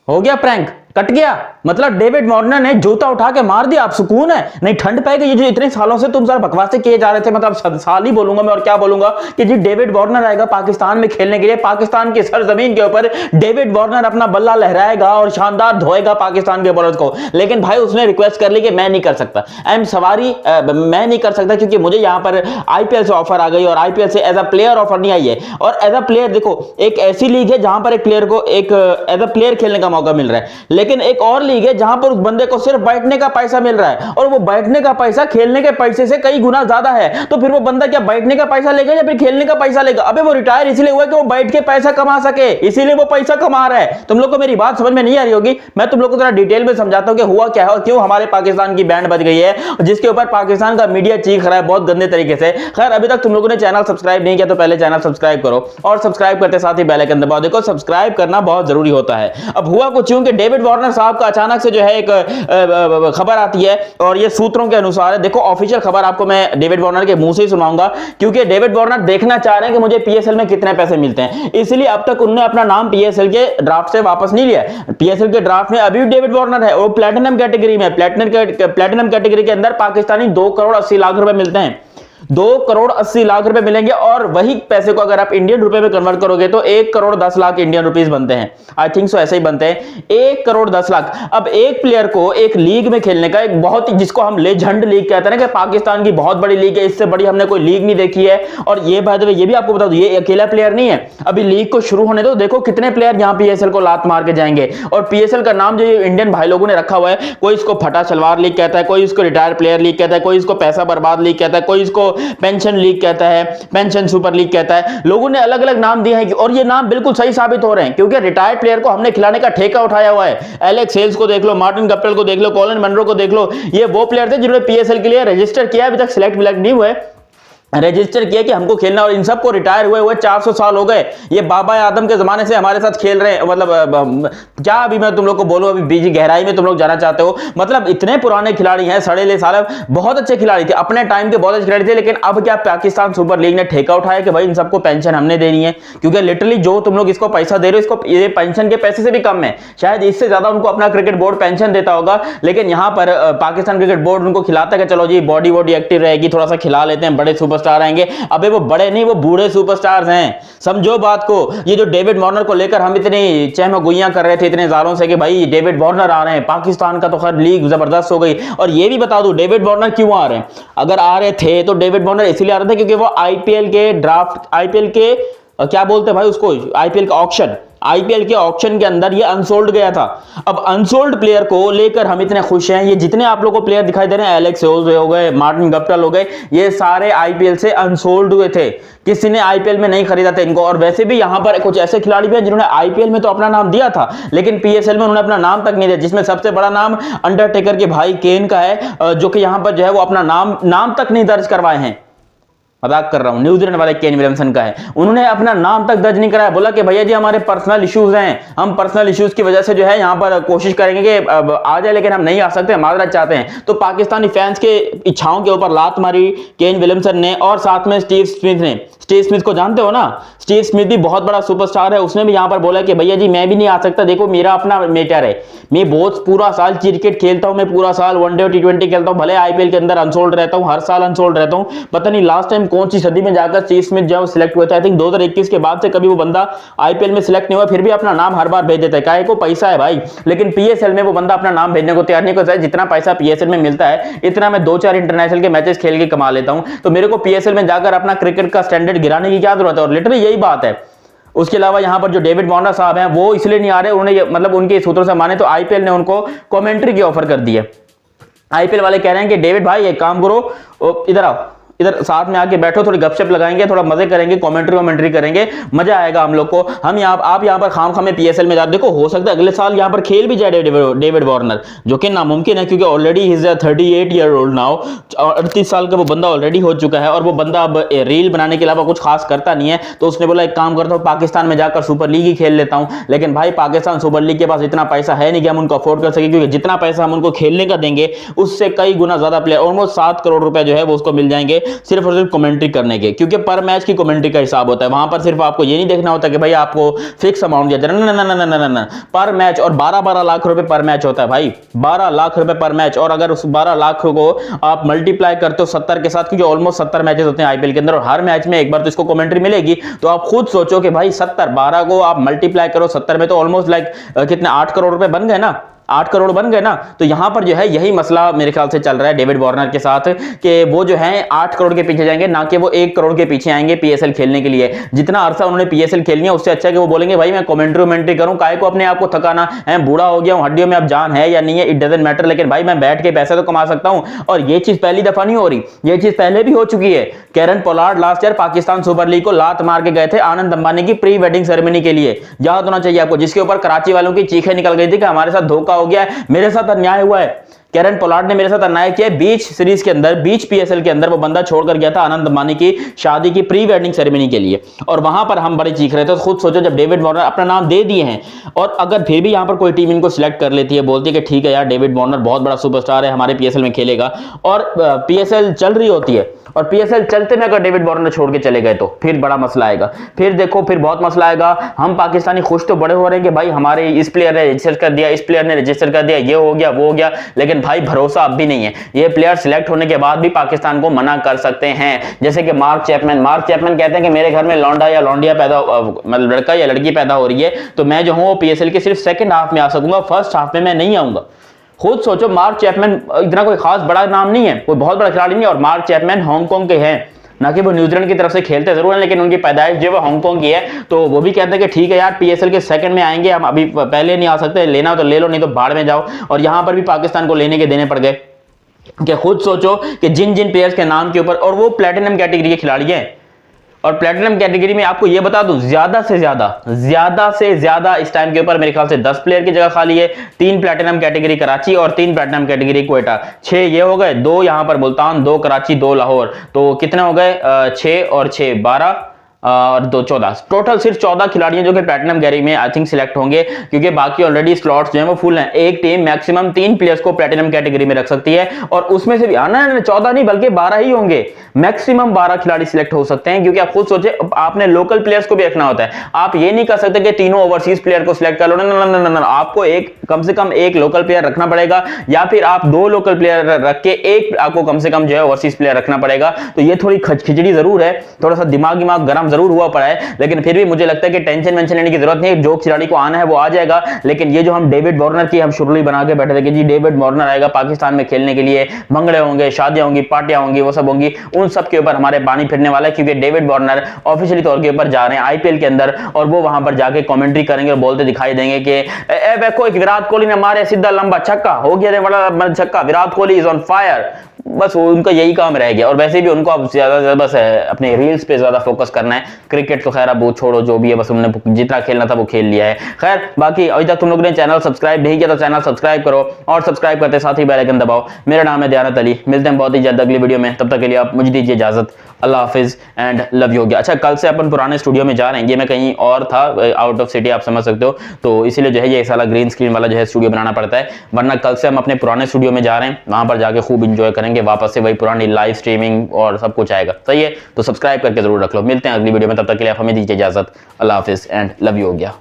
हो गया prank, cut गया। मतलब डेविड वार्नर ने जूता उठा के मार दिया, आप सुकून है? नहीं ठंड पाएगी। ये जो इतने सालों से तुम सारे बकवासें किए जा रहे थे, मतलब साल ही बोलूंगा मैं और क्या बोलूंगा, कि जी डेविड वार्नर आएगा पाकिस्तान में खेलने के लिए, पाकिस्तान की सरजमीन के ऊपर डेविड वार्नर अपना बल्ला लहराएगा और शानदार धोएगा पाकिस्तान के बॉलर को। लेकिन भाई उसने रिक्वेस्ट कर ली कि मैं नहीं कर सकता, आई एम सवारी, मैं नहीं कर सकता क्योंकि मुझे यहां पर आईपीएल से ऑफर आ गई और आईपीएल से एज अ प्लेयर ऑफर नहीं आई है। और एज अ प्लेयर देखो, एक ऐसी लीग है जहां पर एक प्लेयर को एक एज अ प्लेयर खेलने का मौका मिल रहा है, लेकिन एक और लीग है जहां पर उस बंदे को सिर्फ बैठने का पैसा मिल रहा है, और वो बैठने का पैसा खेलने के पैसे से कई गुना ज्यादा है। तो फिर वो बंदा क्या बैठने का पैसा लेगा या फिर खेलने का पैसा लेगा? अबे वो रिटायर इसलिए हुआ कि वो बैठ के पैसा कमा सके, इसीलिए वो पैसा कमा रहा है। तुम लोग को मेरी बात समझ में नहीं आ रही होगी, मैं तुम लोग को थोड़ा डिटेल में समझाता हूं कि हुआ क्या है और क्यों हमारे पाकिस्तान की बैंड बज गई है, जिसके ऊपर पाकिस्तान का मीडिया चीख रहा है बहुत गंदे तरीके से। खैर अभी तक तुम लोगों ने चैनल सब्सक्राइब नहीं किया तो पहले चैनल सब्सक्राइब करो, और सब्सक्राइब करते साथ ही बेल आइकन दबाओ। देखो सब्सक्राइब करना बहुत जरूरी होता है। अब हुआ कुछ यूं कि डेविड वार्नर साहब का अचानक से जो है एक खबर आती है, और ये सूत्रों के अनुसार है। देखो ऑफिशियल खबर आपको मैं डेविड वार्नर के मुंह से ही सुनाऊंगा, क्योंकि डेविड वार्नर देखना चाह रहे हैं कि मुझे पीएसएल में कितने पैसे मिलते हैं, इसलिए अब तक उन्होंने अपना नाम पीएसएल के ड्राफ्ट से वापस नहीं लिया। पीएसएल के ड्राफ्ट में अभी भी डेविड वार्नर है, वो प्लैटिनम कैटेगरी में, प्लैटिनम कैटेगरी के अंदर पाकिस्तानी 2 करोड़ 80 लाख रुपए मिलते हैं। 2 करोड़ 80 लाख रुपए मिलेंगे, और वही पैसे को अगर आप इंडियन रुपए में कन्वर्ट करोगे तो 1 करोड़ 10 लाख इंडियन रुपीस बनते हैं। आई थिंक सो ऐसे ही बनते हैं, 1 करोड़ 10 लाख। अब एक प्लेयर को एक लीग में खेलने का, एक बहुत ही जिसको हम लेजेंड लीग कहते हैं ना, कि पाकिस्तान की बहुत बड़ी लीग है, इससे बड़ी हमने कोई लीग नहीं देखी है। और ये बाय द वे ये भी आपको बता दूं, ये अकेला प्लेयर नहीं है, अभी लीग को शुरू होने दो, देखो कितने प्लेयर यहां पीएसएल को लात मार के जाएंगे। और पीएसएल का नाम जो इंडियन भाई लोगों ने रखा हुआ है, कोई इसको फटा सलवार लीग कहता है, कोई इसको रिटायर प्लेयर लीग कहता है, कोई इसको पैसा बर्बाद लीग कहता है, कोई इसको पेंशन लीग कहता है, पेंशन सुपर लीग कहता है। लोगों ने अलग अलग नाम दिए हैं, और ये नाम बिल्कुल सही साबित हो रहे हैं, क्योंकि रिटायर्ड प्लेयर को हमने खिलाने का ठेका उठाया हुआ है। एलेक्स हेल्स को देख लो, मार्टिन गप्टिल को देख लो, कॉलिन मनरो को देख लो, ये वो प्लेयर थे जिन्होंने पीएसएल के लिए रजिस्टर किया, अभी तक सिलेक्ट नहीं हुए, रजिस्टर किया कि हमको खेलना, और इन सबको रिटायर हुए 400 साल हो गए। ये बाबा आदम के जमाने से हमारे साथ खेल रहे हैं। मतलब क्या अभी मैं तुम लोग को बोलूं, अभी बीजी गहराई में तुम लोग जाना चाहते हो। मतलब इतने पुराने खिलाड़ी हैं, सड़ेले साले, बहुत अच्छे खिलाड़ी थे, अपने टाइम के बहुत अच्छे खिलाड़ी थे। लेकिन अब क्या पाकिस्तान सुपर लीग ने ठेका उठाया कि भाई इन सबको पेंशन हमने देनी है, क्योंकि लिटरली जो तुम लोग इसको पैसा दे रहे हो, इसको ये पेंशन के पैसे से भी कम है, शायद इससे ज्यादा उनको अपना क्रिकेट बोर्ड पेंशन देता होगा। लेकिन यहाँ पर पाकिस्तान क्रिकेट बोर्ड उनको खिलाता है कि चलो जी बॉडी एक्टिव रहेगी, थोड़ा सा खिला लेते हैं, बड़े सुपरस्टार आएंगे। अबे वो बड़े नहीं, वो बूढ़े सुपरस्टार्स हैं, समझो बात को। ये जो डेविड वार्नर को लेकर हम इतनी चहमगुइयां कर रहे थे इतने सालों से कि भाई डेविड वार्नर आ रहे हैं, पाकिस्तान का तो खैर लीग जबरदस्त हो गई। और ये भी बता दूं डेविड वार्नर क्यों आ रहे हैं, अगर आ रहे थे तो डेविड वार्नर इसलिए आ रहे थे क्योंकि वो आईपीएल के ड्राफ्ट, आईपीएल के क्या बोलते हैं भाई उसको, आईपीएल का ऑक्शन, आईपीएल के ऑक्शन के अंदर ये अनसोल्ड गया था। अब अनसोल्ड प्लेयर को लेकर हम इतने खुश हैं। ये जितने आप लोगों को प्लेयर दिखाई दे रहे हैं, एलेक्स हेल्स हो गए, मार्टिन गप्टिल हो गए, ये सारे आईपीएल से अनसोल्ड हुए थे, किसी ने आईपीएल में नहीं खरीदा था इनको। और वैसे भी यहां पर कुछ ऐसे खिलाड़ी भी हैं जिन्होंने आईपीएल में तो अपना नाम दिया था, लेकिन पीएसएल में उन्होंने अपना नाम तक नहीं दिया, जिसमें सबसे बड़ा नाम अंडरटेकर के भाई केन का है, जो कि यहां पर जो है वो अपना नाम तक नहीं दर्ज करवाए हैं। मजाक कर रहा हूं, न्यूजीलैंड वाले केन विलियमसन का है, उन्होंने अपना नाम तक दर्ज नहीं कराया। बोला कि भैया जी हमारे पर्सनल इश्यूज हैं, हम पर्सनल इश्यूज की वजह से जो है यहां पर कोशिश करेंगे कि आ जाए, लेकिन हम नहीं आ सकते, माजरत चाहते हैं। तो पाकिस्तानी फैंस के इच्छाओं के ऊपर लात मारी केन विलियमसन ने, और साथ में स्टीव स्मिथ ने। स्टीव स्मिथ को जानते हो ना, स्टीव स्मिथ भी बहुत बड़ा सुपरस्टार है, उसने भी यहां पर बोला कि भैया जी मैं भी नहीं आ सकता, देखो मेरा अपना मैटर है, मैं बहुत पूरा साल क्रिकेट खेलता हूं, मैं पूरा साल वनडे और टी20 खेलता हूं, भले आईपीएल के अंदर अनसोल्ड रहता हूं, हर साल अनसोल्ड रहता हूं। पता नहीं लास्ट टाइम कौन सी सदी में जाकर स्टीव स्मिथ जो सिलेक्ट हुआ था, आई थिंक 2021 के बाद से कभी वो बंदा आईपीएल में सिलेक्ट नहीं हुआ, फिर भी अपना नाम हर बार भेज देता है, काहे को पैसा है भाई। लेकिन पीएसएल में वो बंदा अपना नाम भेजने को तैयार नहीं करता है। जितना पैसा पीएसएल में मिलता है इतना मैं 2-4 इंटरनेशनल के मैचेस खेल के कमा लेता हूं, तो मेरे को पीएसएल में जाकर अपना क्रिकेट का स्टैंडर्ड गिराने की क्या जरूरत है। और लिटरली यही बात है। उसके अलावा यहां पर जो डेविड वार्नर साहब हैं वो इसलिए नहीं आ रहे, उन्होंने मतलब उनके सूत्रों से माने तो आईपीएल ने उनको कमेंट्री की ऑफर कर दी है। आईपीएल वाले कह रहे हैं कि डेविड भाई एक काम करो, इधर आओ, इधर साथ में आके बैठो, थोड़ी गपशप लगाएंगे, थोड़ा मजे करेंगे, कमेंट्री करेंगे, मजा आएगा हम लोग को। हम आप यहाँ पर खाम में पीएसएल में जा, देखो हो सकता है अगले साल यहाँ पर खेल भी जाए डेविड वार्नर, जो कि नामुमकिन है क्योंकि already he is 38 year old now, 38 साल का वो बंदा ऑलरेडी हो चुका है, और वो बंदा अब रील बनाने के अलावा कुछ खास करता नहीं है। तो उसने बोला एक काम करता हूँ, पाकिस्तान में जाकर सुपर लीग ही खेल लेता हूँ। लेकिन भाई पाकिस्तान सुपर लीग के पास इतना पैसा है नहीं कि हम उनको अफोर्ड कर सके, क्योंकि जितना पैसा हम उनको खेलने का देंगे उससे कई गुना ज्यादा प्लेयर, ऑलमोस्ट 7 करोड़ रुपए जो है वो उसको मिल जाएंगे सिर्फ और सिर्फ कमेंट्री करने के, क्योंकि पर मैच की कमेंट्री का हिसाब होता है। वहां पर सिर्फ आपको ये नहीं देखना होता कि भाई आपको फिक्स अमाउंट दिया जाए, ना, पर मैच, और 12-12 लाख रुपए पर मैच होता है भाई, 12 लाख रुपए पर मैच। और अगर उस 12 लाख को आप मल्टीप्लाई करते हो 70 के साथ, क्योंकि ऑलमोस्ट 70 मैचेस होते हैं आईपीएल के अंदर और हर मैच में एक बार तो इसको कमेंट्री मिलेगी, तो आप खुद सोचो कि भाई 70, 12 को आप मल्टीप्लाई करो 70 में, तो ऑलमोस्ट लाइक कितने 8 करोड़ रुपए बन गए ना, 8 करोड़ बन गए ना। तो यहां पर जो है यही मसला मेरे ख्याल से चल रहा है डेविड वार्नर के साथ, कि वो जो है 8 करोड़ के पीछे जाएंगे, ना कि वो 1 करोड़ के पीछे आएंगे पीएसएल खेलने के लिए। जितना अरसा उन्होंने पीएसएल खेलनी है उससे अच्छा है कि वो बोलेंगे भाई मैं कमेंट्री करूं, काहे को अपने आप को थकाना है, बूढ़ा हो गया हूं, हड्डियों में अब जान है या नहीं है, इट डजंट मैटर, लेकिन भाई मैं बैठ के पैसे तो कमा सकता हूं। और ये चीज पहली दफा नहीं हो रही, ये चीज पहले भी हो चुकी है। Kieron Pollard last year Pakistan super league को लात मार के गए थे आनंद अंबानी की प्री वेडिंग सेरेमनी के लिए, याद होना चाहिए आपको, जिसके ऊपर कराची वालों की चीखें निकल गई थी कि हमारे साथ धोखा हो गया है, मेरे साथ अन्याय हुआ है, कैरन पोलार्ड ने मेरे साथ अन्याय किया। बीच सीरीज के अंदर, बीच पीएसएल के अंदर वो बंदा छोड़कर गया था आनंद अंबानी की शादी की प्री वेडिंग सेरेमनी के लिए, और वहां पर हम बड़े चीख रहे थे। तो खुद सोचो जब डेविड वार्नर अपना नाम दे दिए हैं, और अगर फिर भी यहां पर कोई टीम इनको सिलेक्ट कर लेती है, बोलती है कि ठीक है यार डेविड वार्नर बहुत बड़ा सुपरस्टार है, हमारे पीएसएल में खेलेगा, और पीएसएल चल रही होती है, और पीएसएल चलते में अगर डेविड वार्नर छोड़ के चले गए तो फिर बड़ा मसला आएगा, फिर देखो फिर बहुत मसला आएगा। हम पाकिस्तानी खुश तो बड़े हो रहे हैं कि भाई हमारे इस प्लेयर ने रजिस्टर कर दिया, इस प्लेयर ने रजिस्टर कर दिया, ये हो गया वो हो गया, लेकिन भाई भरोसा अब भी नहीं है। ये प्लेयर सिलेक्ट होने के बाद भी पाकिस्तान को मना कर सकते हैं, जैसे कि मार्क चैपमैन कहते हैं कि मेरे घर में लौंडा या लौंडिया पैदा, मतलब लड़का या लड़की पैदा हो रही है, तो मैं जो हूं वो पीएसएल के सिर्फ सेकंड हाफ में आ सकूंगा, फर्स्ट हाफ में मैं नहीं आऊंगा। खुद सोचो, मार्क चैपमैन इतना कोई खास बड़ा नाम नहीं है, कोई बहुत बड़ा खिलाड़ी नहीं है, और मार्क चैपमैन हांगकांग के हैं, ना कि वो न्यूजीलैंड की तरफ से खेलते जरूर हैं, लेकिन उनकी पैदाइश जो है हांगकांग की है। तो वो भी कहते हैं कि ठीक है यार पीएसएल के सेकंड में आएंगे, हम अभी पहले नहीं आ सकते, लेना तो ले लो नहीं तो भाड़ में जाओ। और यहां पर भी पाकिस्तान को लेने के देने पड़ गए। कि खुद सोचो कि जिन जिन प्लेयर्स के नाम के ऊपर, और वो प्लेटिनम कैटेगरी के खिलाड़ी हैं, और प्लेटिनम कैटेगरी में आपको ये बता दूं ज्यादा से ज्यादा इस टाइम के ऊपर मेरे ख्याल से 10 प्लेयर की जगह खाली है। 3 प्लेटिनम कैटेगरी कराची और 3 प्लेटिनम कैटेगरी क्वेटा, 6 ये हो गए, 2 यहां पर मुल्तान, 2 कराची, 2 लाहौर, तो कितने हो गए 6 और 6 12 और 2 14, टोटल सिर्फ 14 खिलाड़ी हैं जो कि प्लैटिनम कैटेगरी में आई थिंक सिलेक्ट होंगे, क्योंकि बाकी ऑलरेडी स्लॉट्स जो हैं वो फुल हैं। एक टीम मैक्सिमम 3 प्लेयर्स को प्लैटिनम कैटेगरी में रख सकती है, और उसमें से भी आना 14 नहीं बल्कि 12 ही होंगे, मैक्सिमम 12 खिलाड़ी सिलेक्ट हो सकते हैं। क्योंकि आप खुद सोचे, आपने लोकल प्लेयर्स को भी रखना होता है, आप ये नहीं कर सकते कि तीनों ओवरसीज प्लेयर को सिलेक्ट कर लो, ना, आपको एक कम से कम एक लोकल प्लेयर रखना पड़ेगा, या फिर आप 2 लोकल प्लेयर रख के एक आपको कम से कम जो है ओवरसीज प्लेयर रखना पड़ेगा। तो ये थोड़ी खिचड़ी जरूर है, थोड़ा सा दिमाग गर्म जरूर हुआ पड़ा है, लेकिन फिर भी मुझे लगता है कि टेंशन वेंशन लेने की जरूरत नहीं है, जो खिलाड़ी को आना है वो आ जाएगा। लेकिन ये जो हम डेविड वार्नर की हम शुरुआत बना के बैठे थे कि जी डेविड वार्नर आएगा पाकिस्तान में खेलने के लिए, मंगड़े होंगे, शादियां होंगी, पार्टियां होंगी, वो सब होंगी, उन सब के ऊपर हमारे पानी फिरने वाला है। क्योंकि डेविड वार्नर ऑफिशियली तौर के ऊपर जा रहे हैं आईपीएल के अंदर, और वो वहां पर जाके कमेंट्री करेंगे और बोलते दिखाई देंगे कि देखो विराट कोहली ने मारे सीधा लंबा छक्का, हो गया बड़ा छक्का, Virat Kohli is on fire, बस वो उनका यही काम रह गया। और वैसे भी उनको अब ज्यादा बस अपने रील्स पे ज्यादा फोकस करना है, क्रिकेट तो खैर अब वो छोड़ो, जो भी है बस उन्होंने जितना खेलना था वो खेल लिया है। खैर बाकी अभी तक तुम लोगों ने चैनल सब्सक्राइब नहीं किया तो चैनल सब्सक्राइब करो, और सब्सक्राइब करते साथ ही बेल आइकन दबाओ। मेरा नाम है दयानत अली, मिलते हैं बहुत ही जल्द अगली वीडियो में, तब तक के लिए आप मुझे दीजिए इजाजत, अल्लाह हाफिज एंड लव यू। अच्छा कल से अपन पुराने स्टूडियो में जा रहे हैं, ये मैं कहीं और था आउट ऑफ सिटी, आप समझ सकते हो, तो इसीलिए जो है ये साला ग्रीन स्क्रीन वाला जो है स्टूडियो बनाना पड़ता है, वरना कल से हम अपने पुराने स्टूडियो में जा रहे हैं, वहां पर जाके खूब इंजॉय करेंगे, वापस से वही पुरानी लाइव स्ट्रीमिंग और सब कुछ आएगा। सही है, तो सब्सक्राइब करके जरूर रख लो। मिलते हैं अगली वीडियो में, तब तक के लिए आप हमें दीजिए इजाजत, अल्लाह हाफिज एंड लव यू हो गया।